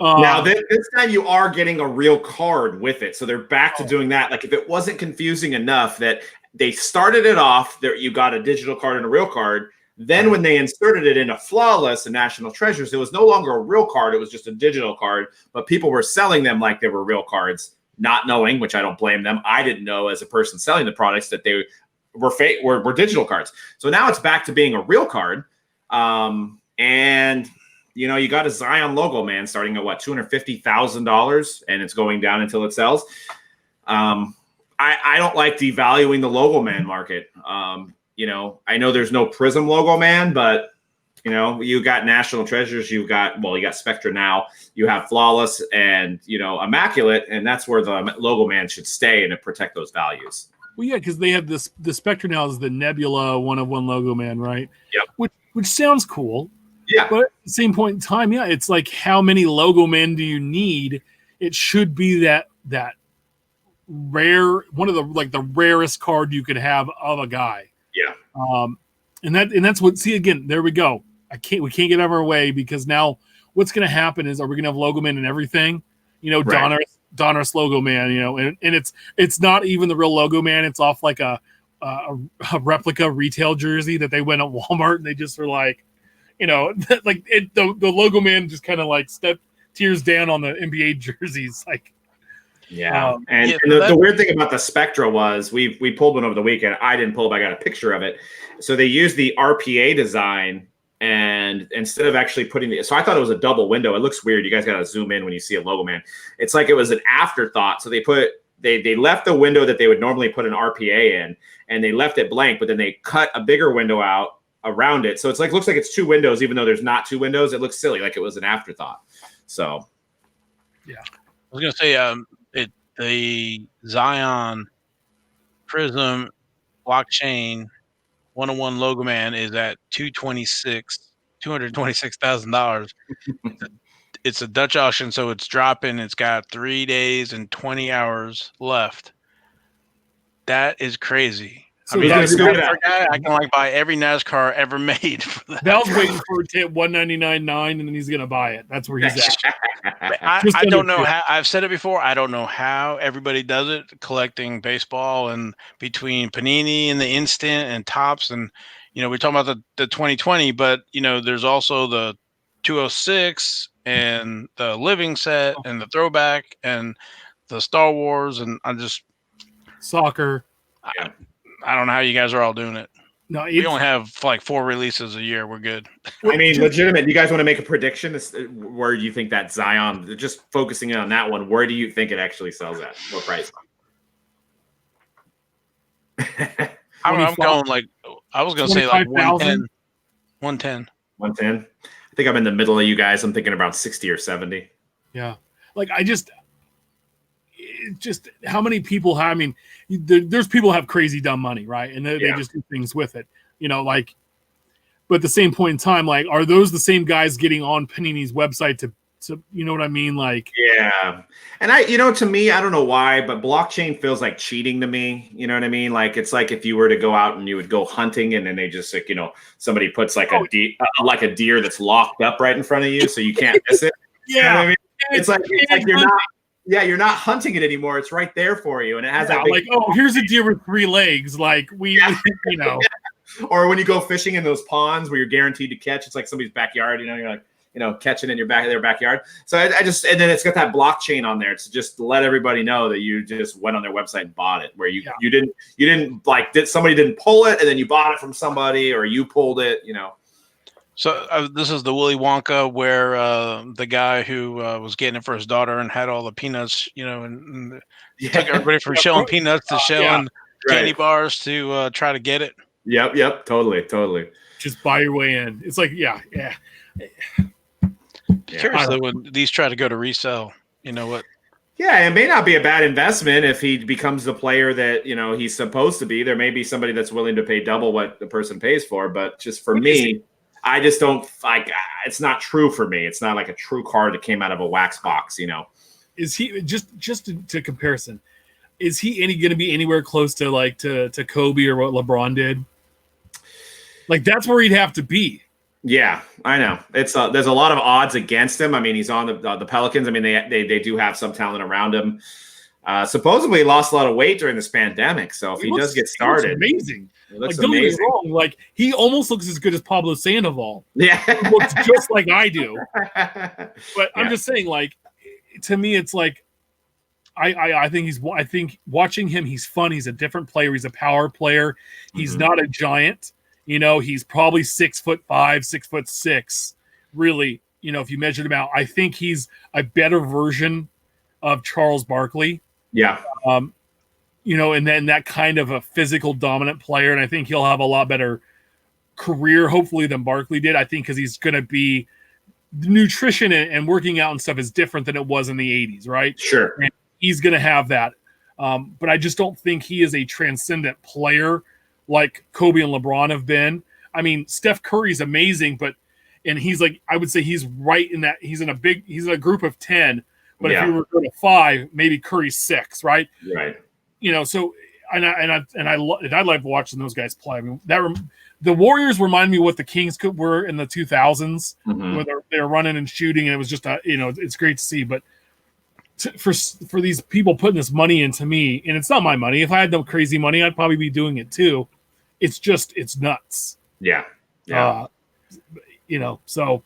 Now, this time you are getting a real card with it. So they're back to doing that. Like, if it wasn't confusing enough that they started it off, there you got a digital card and a real card. Then when they inserted it into Flawless and National Treasures, it was no longer a real card. It was just a digital card. But people were selling them like they were real cards, not knowing, which I don't blame them. I didn't know as a person selling the products that they were digital cards. So now it's back to being a real card. And you got a Zion logo man starting at what, $250,000, and it's going down until it sells. I don't like devaluing the logo man market. I know there's no Prism logo man, but you got National Treasures, you got Spectra now, you have Flawless and, Immaculate, and that's where the logo man should stay and to protect those values. Well, yeah, because they have the Spectra now is the Nebula 1-of-1 logo man, right? Yep. Which sounds cool. Yeah. But at the same point in time, yeah, it's like, how many logo men do you need? It should be that rare, one of the rarest card you could have of a guy. Yeah. And that's what, see, again, there we go. We can't get out of our way, because now what's going to happen is, are we going to have logo man and everything? Right. Donruss logo man, and it's not even the real logo man. It's off like a replica retail jersey that they went at Walmart, and they just were like, the logo man just kind of like tears down on the NBA jerseys. Like, yeah. The weird thing about the Spectra was we pulled one over the weekend. I didn't pull it, but I got a picture of it. So they used the RPA design And instead of actually putting so I thought it was a double window. It looks weird. You guys got to zoom in when you see a logo, man. It's like it was an afterthought. So they left the window that they would normally put an RPA in, and they left it blank, but then they cut a bigger window out around it. So it's like, looks like it's 2 windows, even though there's not 2 windows. It looks silly, like it was an afterthought. So, yeah. I was going to say, the Zion Prism blockchain 101 logo man is at $226,000. It's a Dutch auction, so it's dropping. It's got 3 days and 20 hours left. That is crazy. So I mean, that's good. I can buy every NASCAR ever made for that. Val's waiting for it to hit 199.9, and then he's gonna buy it. That's where he's at. I don't know how. I've said it before. I don't know how everybody does it, collecting baseball and between Panini and the Instant and Tops, and we're talking about the 2020, but there's also the 206 and the Living set and the Throwback and the Star Wars, and I'm just soccer. I don't know how you guys are all doing it. No, we only have 4 releases a year. We're good. I mean, legitimate. You guys want to make a prediction? Where do you think that Zion, just focusing in on that one, where do you think it actually sells at? What price? I'm going I was going to say 110. 110. 110. I think I'm in the middle of you guys. I'm thinking about 60 or 70. Yeah. Just how many people have, I mean, there's people who have crazy dumb money, right? And they just do things with it, but at the same point in time, are those the same guys getting on Panini's website to you know what I mean? Yeah. And to me, I don't know why, but blockchain feels like cheating to me. You know what I mean? It's like if you were to go out and you would go hunting, and then they just somebody puts a deer that's locked up right in front of you, so you can't miss it. Yeah. You know what I mean? It's like you're not. Yeah, you're not hunting it anymore. It's right there for you, and it has that big here's a deer with 3 legs. Or when you go fishing in those ponds where you're guaranteed to catch, it's like somebody's backyard. You're catching in their backyard. So I just, and then it's got that blockchain on there to just let everybody know that you just went on their website and bought it. Where you didn't somebody didn't pull it, and then you bought it from somebody, or you pulled it. So this is the Willy Wonka where the guy who was getting it for his daughter and had all the peanuts, and took everybody from shelling peanuts to shelling candy bars to try to get it. Yep, totally. Just buy your way in. It's Curious though, when these try to go to resell, what? Yeah, it may not be a bad investment if he becomes the player that he's supposed to be. There may be somebody that's willing to pay double what the person pays for, but just for me, I just don't it's not true for me. It's not like a true card that came out of a wax box, Is he just to comparison? Is he going to be anywhere close to to Kobe or what LeBron did? That's where he'd have to be. Yeah, I know. It's there's a lot of odds against him. I mean, he's on the Pelicans. I mean, they do have some talent around him. Supposedly, he lost a lot of weight during this pandemic. So if he does get started, amazing. It looks don't amazing. get me wrong. He almost looks as good as Pablo Sandoval. Yeah, he looks just like I do. But I'm just saying, to me, it's I think watching him, he's fun. He's a different player. He's a power player. He's not a giant. He's probably 6'5", 6'6". Really, if you measured him out, I think he's a better version of Charles Barkley. Yeah. And then that kind of a physical dominant player. And I think he'll have a lot better career, hopefully, than Barkley did. I think because he's going to be nutrition and working out and stuff is different than it was in the 80s, right? Sure. And he's going to have that. But I just don't think he is a transcendent player like Kobe and LeBron have been. I mean, Steph Curry's amazing, and he's I would say he's right in that. He's in a group of 10. But if you were going to 5, maybe Curry's 6, right? Right. So I like watching those guys play. I mean, the Warriors remind me what the Kings were in the 2000s, where they're running and shooting, and it was just it's great to see. But for these people putting this money into me, and it's not my money. If I had no crazy money, I'd probably be doing it too. It's nuts. Yeah. So.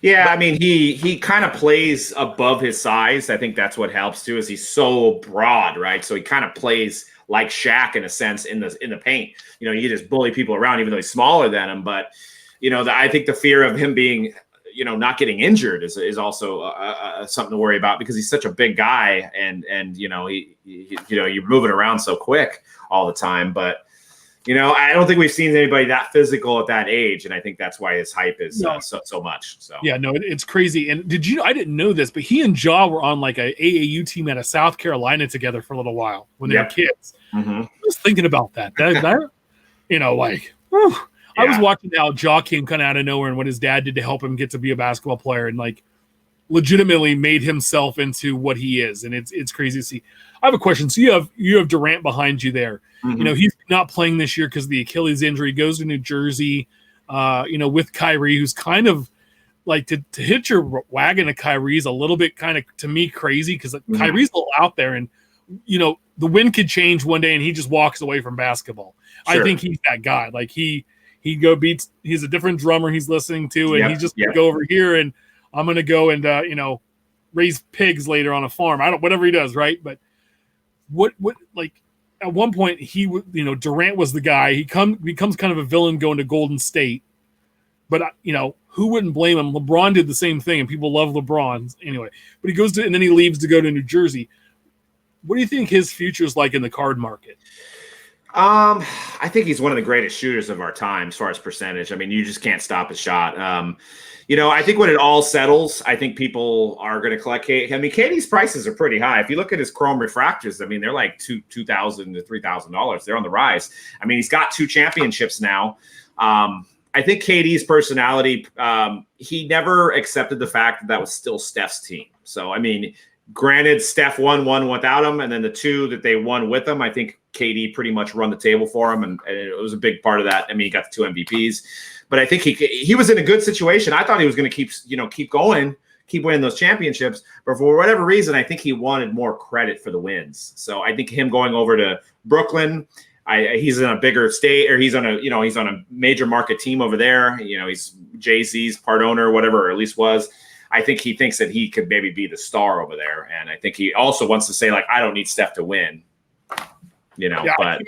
Yeah, I mean, he kind of plays above his size. I think that's what helps too, is he's so broad, right? So he kind of plays like Shaq in a sense in the paint. You just bully people around, even though he's smaller than him. But I think the fear of him being, not getting injured is also something to worry about, because he's such a big guy, and you're moving around so quick all the time. But I don't think we've seen anybody that physical at that age, and I think that's why his hype is so much. So yeah, no, it's crazy. And I didn't know this, but he and Ja were on like a AAU team out of South Carolina together for a little while when they were kids. Mm-hmm. I was thinking about that. Whew. I was watching how Ja came kind of out of nowhere and what his dad did to help him get to be a basketball player, and like legitimately made himself into what he is. And it's crazy to see. I have a question. So you have Durant behind you there. Mm-hmm. He's not playing this year because of the Achilles injury. Goes to New Jersey, with Kyrie, who's kind of like to hit your wagon of Kyrie is a little bit kind of, to me, crazy, because Kyrie's a little out there, and the wind could change one day and he just walks away from basketball. Sure. I think he's that guy. Like he's a different drummer he's listening to, and he's just gonna go over here, and I'm gonna go and raise pigs later on a farm. Whatever he does, right? But what like at one point Durant was the guy. He becomes kind of a villain going to Golden State, but who wouldn't blame him? LeBron did the same thing, and people love LeBron anyway. But he goes and then he leaves to go to New Jersey. What do you think his future is like in the card market? I think he's one of the greatest shooters of our time as far as percentage. I mean, you just can't stop his shot. I think when it all settles, I think people are going to collect KD. I mean, KD's prices are pretty high. If you look at his chrome refractors, I mean, they're like $2,000 to $3,000. They're on the rise. I mean, he's got 2 championships now. I think KD's personality, he never accepted the fact that was still Steph's team. So, I mean, granted, Steph won one without him, and then the 2 that they won with him, I think KD pretty much run the table for him, and it was a big part of that. I mean, he got the 2 MVPs, but I think he was in a good situation. I thought he was going to keep going, keep winning those championships, but for whatever reason, I think he wanted more credit for the wins. So I think him going over to Brooklyn, he's in a bigger state, or he's on a major market team over there. He's Jay-Z's part owner, whatever, or at least was. I think he thinks that he could maybe be the star over there, and I think he also wants to say, like, I don't need Steph to win. But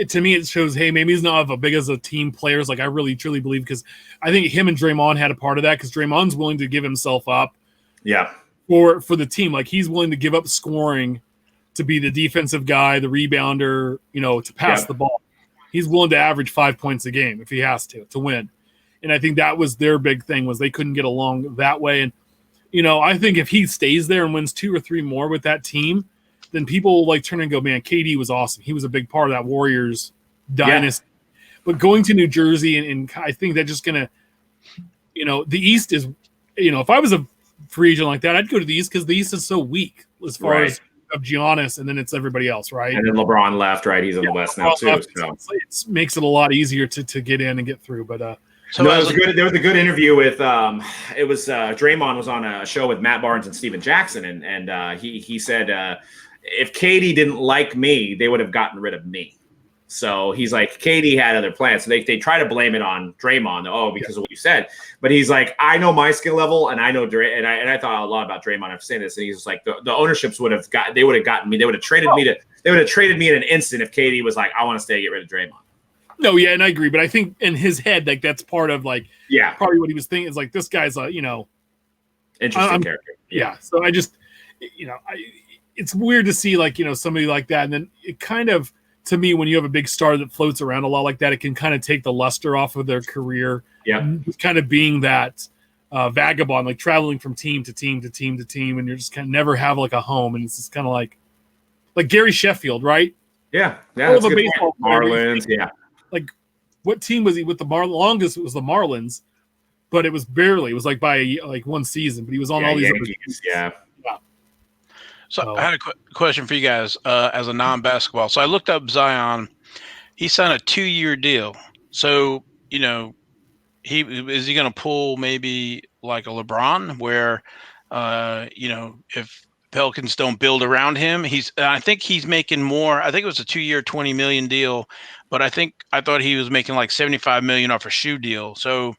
to me, it shows, hey, maybe he's not as big as a team players. Like I really truly believe, because I think him and Draymond had a part of that, because Draymond's willing to give himself up. Yeah. For the team, like he's willing to give up scoring to be the defensive guy, the rebounder, to pass the ball. He's willing to average 5 points a game if he has to win. And I think that was their big thing, was they couldn't get along that way. And I think if he stays there and wins 2 or 3 more with that team, then people will turn and go, man, KD was awesome. He was a big part of that Warriors dynasty. Yeah. But going to New Jersey, and I think that's just going to, the East is, if I was a free agent like that, I'd go to the East, because the East is so weak as far as of Giannis, and then it's everybody else, right? And then LeBron left, right? He's in the West now, too. So. It makes it a lot easier to get in and get through. But there was a good interview with Draymond was on a show with Matt Barnes and Steven Jackson, and he said if KD didn't like me, they would have gotten rid of me. So he's like, KD had other plans. So they try to blame it on Draymond, because of what you said. But he's like, I know my skill level, and I know and I thought a lot about Draymond after saying this. And he's like, the ownerships would have gotten me. They would have traded me in an instant if KD was like, I want to stay, get rid of Draymond. No, yeah, and I agree, but I think in his head, like that's part of probably what he was thinking is like, this guy's interesting character. Yeah. So I just, it's weird to see somebody like that, and then it kind of, to me, when you have a big star that floats around a lot like that, it can kind of take the luster off of their career. Yeah, kind of being that vagabond, like traveling from team to team to team to team, and you're just kind of never have a home, and it's just kind of like Gary Sheffield, right? Yeah. Of a baseball Marlins, yeah. Like, what team was he with? The longest it was the Marlins, but it was barely. It was by one season, but he was on all these Yankees, other teams. Yeah. So I had a question for you guys as a non-basketball. So I looked up Zion. He signed a 2-year deal. So, is he going to pull maybe like a LeBron where, if Pelicans don't build around him, I think he's making more. I think it was a 2-year, $20 million deal, but I thought he was making like $75 million off a shoe deal. So,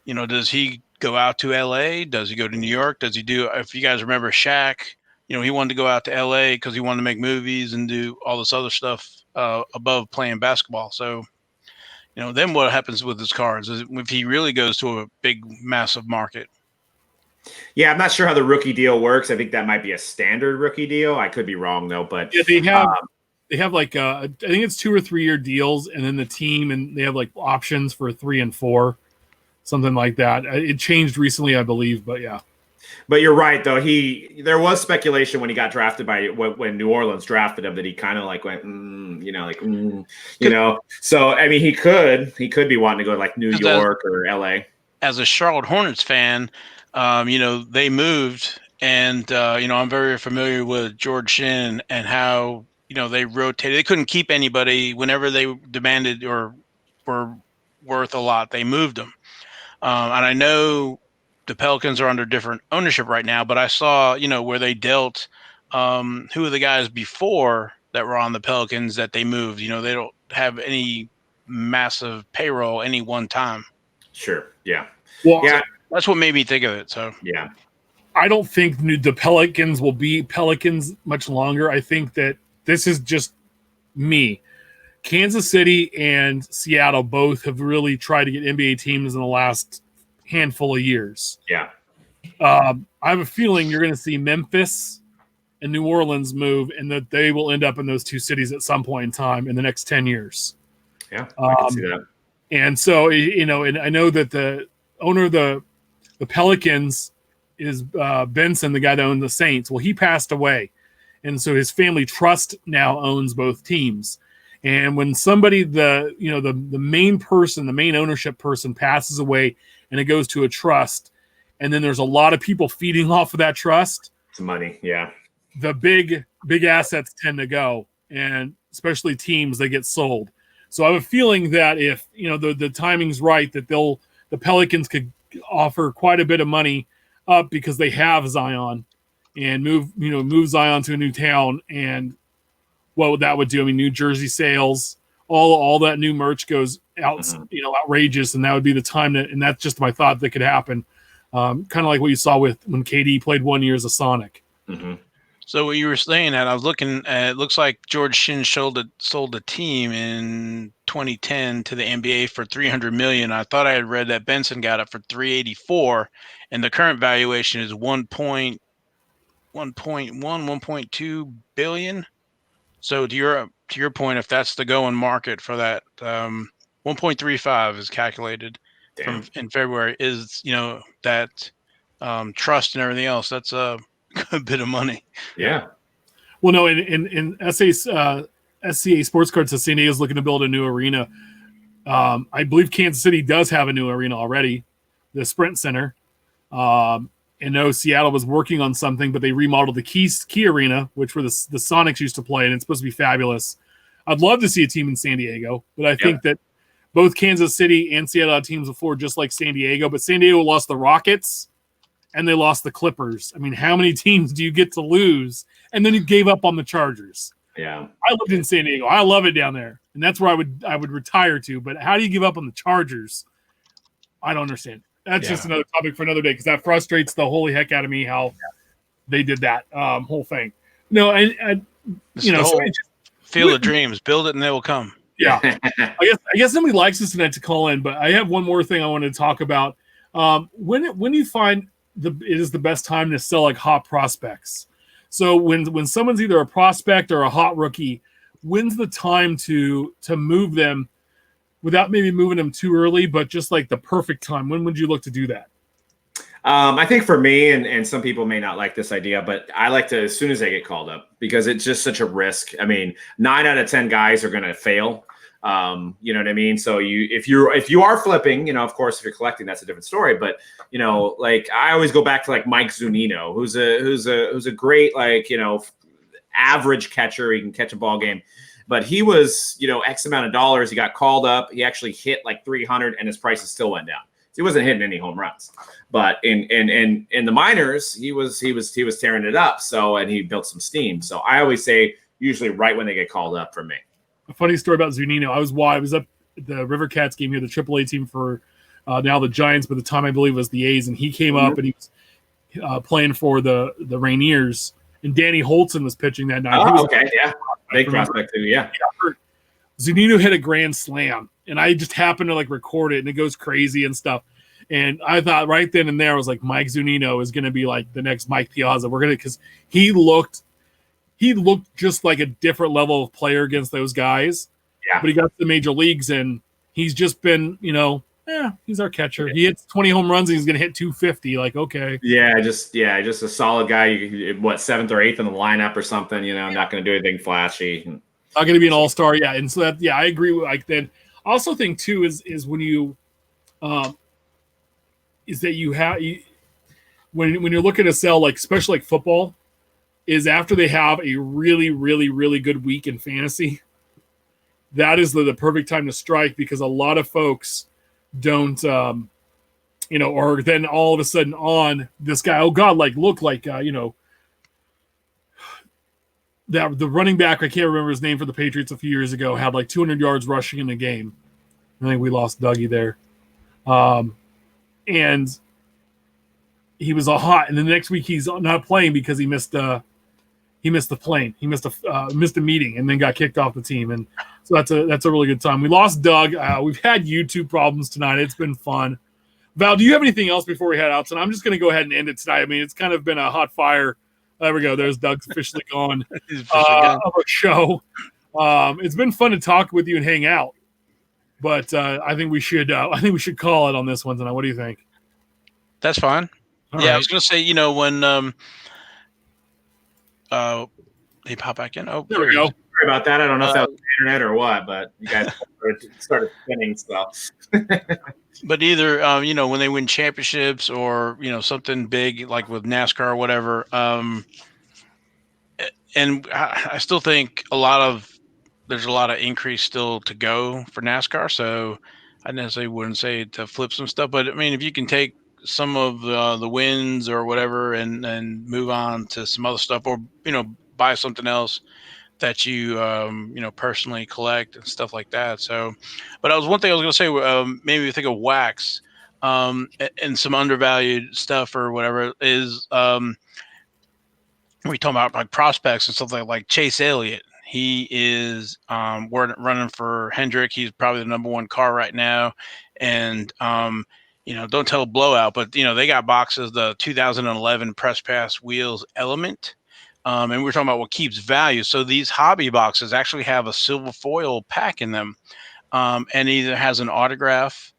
does he go out to LA? Does he go to New York? Does he do, if you guys remember Shaq, he wanted to go out to LA because he wanted to make movies and do all this other stuff above playing basketball. So, then what happens with his cards if he really goes to a big, massive market? Yeah, I'm not sure how the rookie deal works. I think that might be a standard rookie deal. I could be wrong though, but yeah, they have like I think it's 2 or 3 year deals, and then the team and they have like options for 3 and 4, something like that. It changed recently, I believe, but yeah. But you're right though. There was speculation when he got drafted when New Orleans drafted him that he kind of like went, So I mean, he could be wanting to go to like New York or LA. As a Charlotte Hornets fan, they moved, and I'm very familiar with George Shinn and how they rotated. They couldn't keep anybody whenever they demanded or were worth a lot. They moved them, and I know the Pelicans are under different ownership right now. But I saw where they dealt who are the guys before that were on the Pelicans that they moved. They don't have any massive payroll any one time. Sure. Yeah. Well, yeah. That's what made me think of it. So yeah. I don't think the Pelicans will be Pelicans much longer. I think that this is just me. Kansas City and Seattle both have really tried to get NBA teams in the last handful of years. Yeah. I have a feeling you're going to see Memphis and New Orleans move, and that they will end up in those 2 cities at some point in time in the next 10 years. Yeah, I can see that. And so, and I know that the owner of the Pelicans is Benson, the guy that owned the Saints. Well, he passed away. And so his family trust now owns both teams. And when somebody, the main person, the main ownership person passes away and it goes to a trust, and then there's a lot of people feeding off of that trust. It's money, yeah. The big assets tend to go, and especially teams that get sold. So I have a feeling that if, the timing's right, that the Pelicans could offer quite a bit of money up because they have Zion, and move Zion to a new town, and what that would do. I mean, New Jersey sales, all that new merch goes out, outrageous, and that would be the time and that's just my thought that could happen. Kind of like what you saw with when KD played 1 year as a Sonic. Mm-hmm. So what you were saying, that I was looking at, it looks like George Shinn sold a team in 2010 to the NBA for $300 million. I thought I had read that Benson got it for $384, and the current valuation is 1.2 billion. So to your point, if that's the going market for that, 1.35 is calculated in February. Is that trust and everything else? That's a good bit of money. Yeah. Well, no, in SCA Sports Cards, San Diego is looking to build a new arena. I believe Kansas City does have a new arena already, the Sprint Center. And no, Seattle was working on something, but they remodeled the Key Arena, which where the Sonics used to play, and it's supposed to be fabulous. I'd love to see a team in San Diego, but I think that both Kansas City and Seattle had teams before, just like San Diego. But San Diego lost the Rockets, and they lost the Clippers. I mean, how many teams do you get to lose? And then you gave up on the Chargers. Yeah. I lived in San Diego. I love it down there, and that's where I would retire to. But how do you give up on the Chargers? I don't understand. That's just another topic for another day, because that frustrates the holy heck out of me how they did that whole thing. No, and Field of Dreams, build it and they will come. Yeah, I guess nobody likes us tonight to call in, but I have one more thing I wanted to talk about. When do you find it is the best time to sell like hot prospects? So when someone's either a prospect or a hot rookie, when's the time to move them without maybe moving them too early, but just like the perfect time? When would you look to do that? I think for me, and some people may not like this idea, but I like to, as soon as they get called up, because it's just such a risk. I mean, 9 out of 10 guys are going to fail. You know what I mean? So if you are flipping, of course, if you're collecting, that's a different story. But, like I always go back to like Mike Zunino, who's a great, average catcher. He can catch a ball game. But he was, X amount of dollars. He got called up. He actually hit like 300, and his prices still went down. So he wasn't hitting any home runs. But in the minors, he was tearing it up. So, and he built some steam. So I always say usually right when they get called up for me. A funny story about Zunino. I was up at the River Cats game here, the AAA team for now the Giants, but the time I believe was the A's, and he came up and he was playing for the Rainiers, and Danny Holtzen was pitching that night. Oh, okay, yeah. Big prospect too, yeah. Zunino hit a grand slam, and I just happened to like record it, and it goes crazy and stuff. And I thought right then and there, I was like, Mike Zunino is going to be like the next Mike Piazza. Because he looked just like a different level of player against those guys. Yeah. But he got to the major leagues, and he's just been, he's our catcher. He hits 20 home runs, and he's going to hit 250. Like, okay. Yeah, just a solid guy. 7th or 8th in the lineup or something, not going to do anything flashy. Not going to be an all-star, yeah. And so that, I agree with like that. I also think too is when you is that when you're looking to sell, like especially like football, is after they have a really, really, really good week in fantasy, that is the perfect time to strike, because a lot of folks don't or then all of a sudden on this guy, oh God, like look like that the running back, I can't remember his name, for the Patriots a few years ago, had like 200 yards rushing in the game. I think we lost Dougie there. And he was all hot, and the next week he's not playing because he missed the plane. He missed a meeting, and then got kicked off the team. And so that's a really good time. We lost Doug. We've had YouTube problems tonight. It's been fun. Val, do you have anything else before we head out? So I'm just going to go ahead and end it tonight. I mean, it's kind of been a hot fire. There we go. There's Doug's officially gone of our show. It's been fun to talk with you and hang out, but I think we should call it on this one tonight. What do you think? That's fine. All right. I right. was going to say, when he popped back in. Oh, there we go. Sorry about that. I don't know if that was the internet or what, but you guys started spinning stuff. But either, when they win championships or, something big like with NASCAR or whatever. And I still think there's a lot of increase still to go for NASCAR. So I necessarily wouldn't say to flip some stuff, but I mean, if you can take some of the wins or whatever and move on to some other stuff, or, buy something else that you, personally collect and stuff like that. So, but one thing I was going to say, maybe think of wax, and some undervalued stuff or whatever is, we talk about like prospects and stuff like Chase Elliott. He is, running for Hendrick. He's probably the number one car right now. And, don't tell a blowout, but, they got boxes, the 2011 Press Pass Wheels Element. And we're talking about what keeps value. So these hobby boxes actually have a silver foil pack in them. And either has an autograph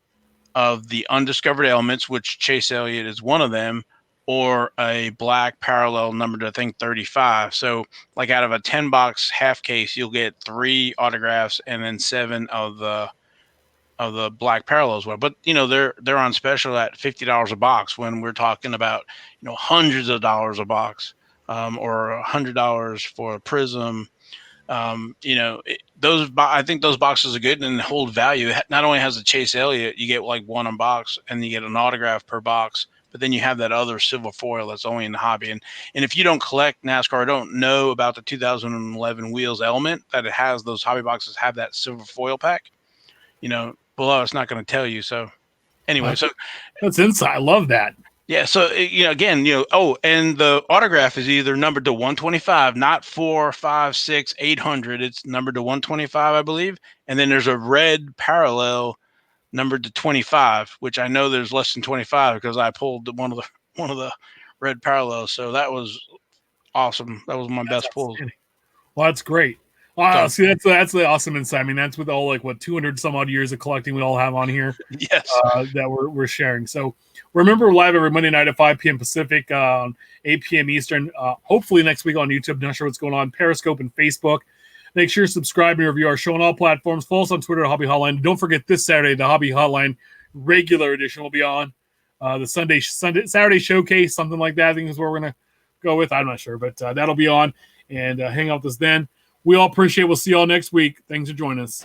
of the undiscovered elements, which Chase Elliott is one of them, or a black parallel numbered, I think 35. So like out of a 10 box half case, you'll get 3 autographs and then 7 of the black parallels. But they're on special at $50 a box, when we're talking about hundreds of dollars a box. Or $100 for a prism. I think those boxes are good and hold value. It not only has a Chase Elliott, you get like one on box, and you get an autograph per box, but then you have that other silver foil that's only in the hobby. And if you don't collect NASCAR, or don't know about the 2011 Wheels Element, that it has, those hobby boxes have that silver foil pack, below it's not going to tell you. So anyway, so that's inside. I love that. Yeah, so again, and the autograph is either numbered to 125, not 4, 5, 6, 800. It's numbered to 125, I believe, and then there's a red parallel numbered to 25, which I know there's less than 25 because I pulled one of the red parallels. So that was awesome. That was my best pull. Well, that's great. Wow, see, that's the awesome insight. I mean, that's with all 200 some odd years of collecting we all have on here. Yes, that we're sharing. So remember, we're live every Monday night at 5 p.m. Pacific, 8 p.m. Eastern. Hopefully next week on YouTube. Not sure what's going on. Periscope and Facebook. Make sure you subscribe and review our show on all platforms. Follow us on Twitter at Hobby Hotline. Don't forget this Saturday, the Hobby Hotline regular edition will be on. The Saturday showcase, something like that, I think is where we're gonna go with. I'm not sure, but that'll be on, and hang out with us then. We all appreciate it. We'll see you all next week. Thanks for joining us.